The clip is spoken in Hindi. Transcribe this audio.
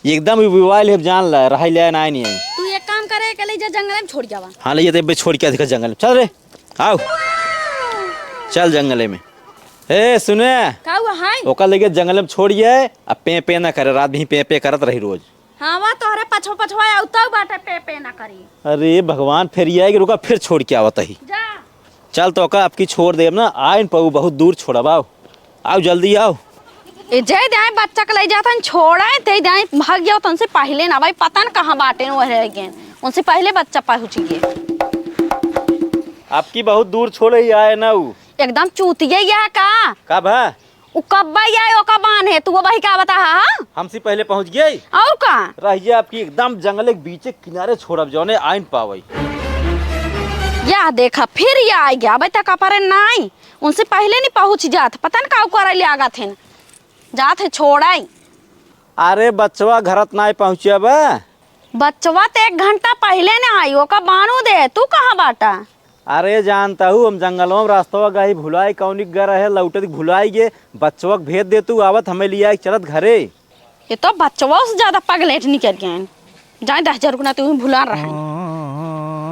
एकदम मोबाइल है जान ला रहा ले ना नहीं आई। तू एक काम करे के ले जा जंगल में छोड़ जावा। हाँ ले जाते छोड़ के दिखा जंगल में चल रे आओ चल जंगल में। ए सुने का हुआ हाय? ओका लेके जंगल में छोड़िए अब पे पे ना करे रात भी पे पे करत रही रोज। हाँ वा तोहरे पछो पछवा आउता बाटे पे पे ना करी। अरे भगवान फिर ये आएगी रुका फिर छोड़ के आवत ही। जा चल तो का आपकी छोड़ दे ना आइन पाऊ बहुत दूर छोड़ब आओ आओ जल्दी आओ। ए जय दाई बच्चा के ले जातन छोड़ाए ते दाई भाग जाओ तुमसे पहले ना भाई पता न कहां बाटे न रह गए उनसे पहले बच्चा पहुंच गए। आपकी बहुत दूर छोड़े ही आए ना ऊ एकदम चूतिया या का कब है उ कब आए ओ कबान है तू भाई का बता हां हमसे पहले पहुंच गए और का रहिए आपकी एकदम जंगल के बीच किनारे छोड़ब जौने आइन पावई। या देखा फिर ये आ गया भाई तक पर नहीं उनसे पहले नहीं पहुंच जात पता न का करे ले आगा थे जात है छोड़ाई। अरे बच्चवा घरत नहीं पहुँचे बा बच्चवा तो 1 घंटा पहले ने आई ओ का बानू दे तू कहां बाटा। अरे जानता हूँ हम जंगलों में रास्ता गई भुलाई कौन गर है लौटे भुलाई गे बच्चवा के भेज दे तू आवत हमें लिया चलत घरे। ये तो बच्चवा से ज्यादा पगलेट नहीं कर गए जाए 10,000 रुपया तू भुला रहा है।